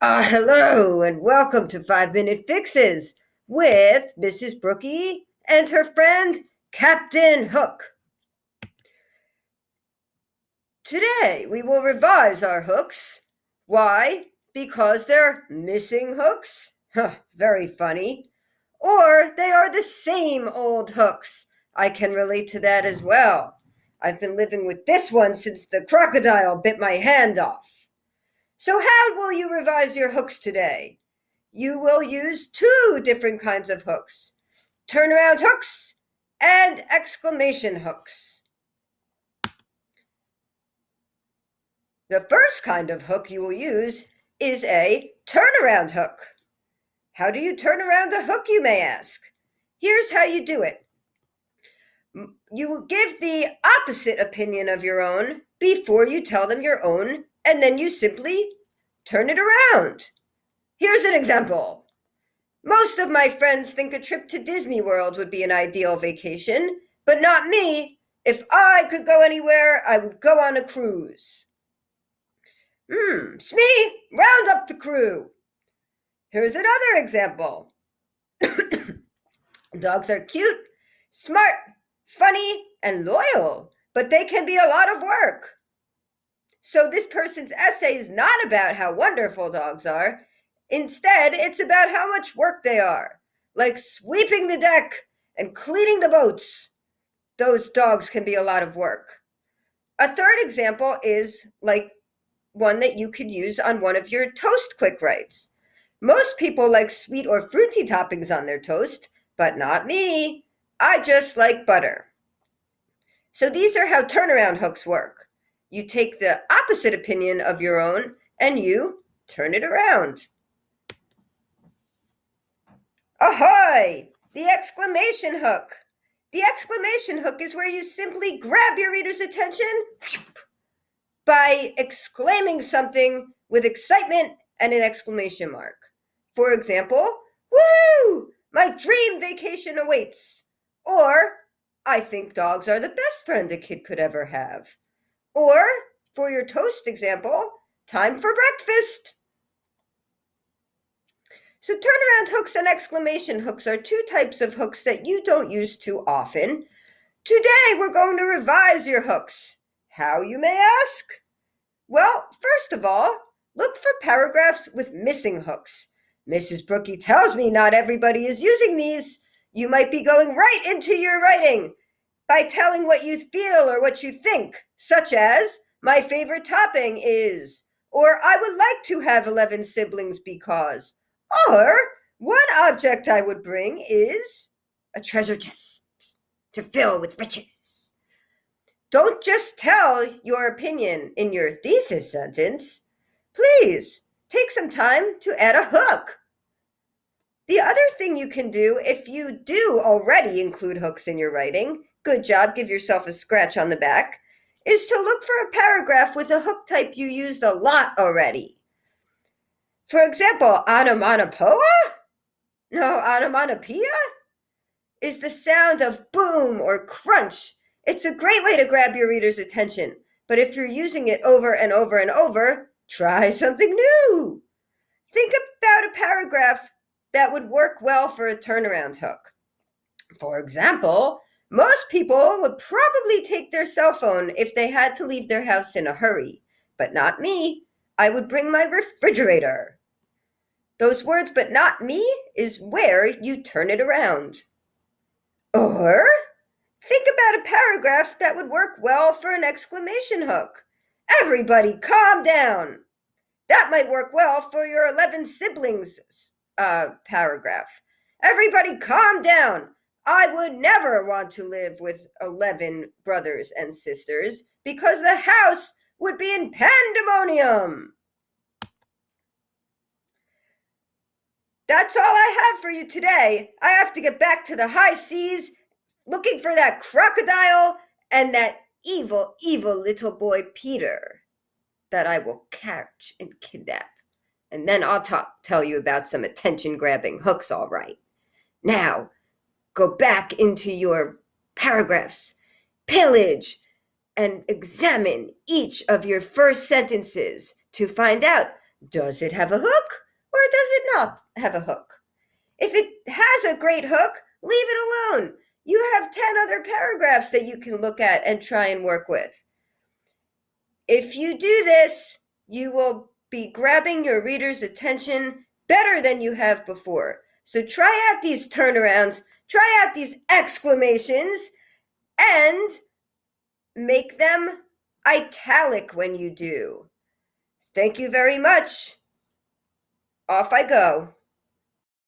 Hello and welcome to 5 Minute Fixes with Mrs. Brucki and her friend Captain Hook. Today we will revise our hooks. Why? Because they're missing hooks? Very funny. Or they are the same old hooks. I can relate to that as well. I've been living with this one since the crocodile bit my hand off. So how will you revise your hooks today? You will use two different kinds of hooks: turnaround hooks and exclamation hooks. The first kind of hook you will use is a turnaround hook. How do you turn around a hook, you may ask? Here's how you do it. You will give the opposite opinion of your own before you tell them your own, and then you simply turn it around. Here's an example. Most of my friends think a trip to Disney World would be an ideal vacation, but not me. If I could go anywhere, I would go on a cruise. Smee, round up the crew. Here's another example. Dogs are cute, smart, funny, and loyal, but they can be a lot of work. So this person's essay is not about how wonderful dogs are. Instead, it's about how much work they are, like sweeping the deck and cleaning the boats. Those dogs can be a lot of work. A third example is like one that you could use on one of your toast quick writes. Most people like sweet or fruity toppings on their toast, but not me. I just like butter. So these are how turnaround hooks work. You take the opposite opinion of your own and you turn it around. Ahoy! The exclamation hook. The exclamation hook is where you simply grab your reader's attention by exclaiming something with excitement and an exclamation mark. For example, woohoo! My dream vacation awaits. Or, I think dogs are the best friend a kid could ever have. Or, for your toast example, time for breakfast. So turnaround hooks and exclamation hooks are two types of hooks that you don't use too often. Today we're going to revise your hooks. How, you may ask? Well, first of all, look for paragraphs with missing hooks. Mrs. Brucki tells me not everybody is using these. You might be going right into your writing by telling what you feel or what you think, such as, my favorite topping is, or I would like to have 11 siblings because, or one object I would bring is a treasure chest to fill with riches. Don't just tell your opinion in your thesis sentence. Please take some time to add a hook. The other thing you can do if you do already include hooks in your writing, good job, give yourself a scratch on the back, is to look for a paragraph with a hook type you used a lot already. For example, onomatopoeia? No, onomatopoeia is the sound of boom or crunch. It's a great way to grab your reader's attention, but if you're using it over and over and over, try something new. Think about a paragraph that would work well for a turnaround hook. For example, most people would probably take their cell phone if they had to leave their house in a hurry, but not me. I would bring my refrigerator. Those words, but not me, is where you turn it around. Or think about a paragraph that would work well for an exclamation hook. Everybody calm down. That might work well for your 11 siblings paragraph. Everybody calm down. I would never want to live with 11 brothers and sisters because the house would be in pandemonium. That's all I have for you today. I have to get back to the high seas looking for that crocodile and that evil, evil little boy Peter that I will catch and kidnap. And then I'll tell you about some attention-grabbing hooks, all right. Now, go back into your paragraphs, pillage, and examine each of your first sentences to find out Does it have a hook or does it not have a hook? If it has a great hook, leave it alone. You have 10 other paragraphs that you can look at and try and work with. If you do this, you will be grabbing your reader's attention better than you have before. So try out these turnarounds, try out these exclamations, and make them italic when you do. Thank you very much. Off I go.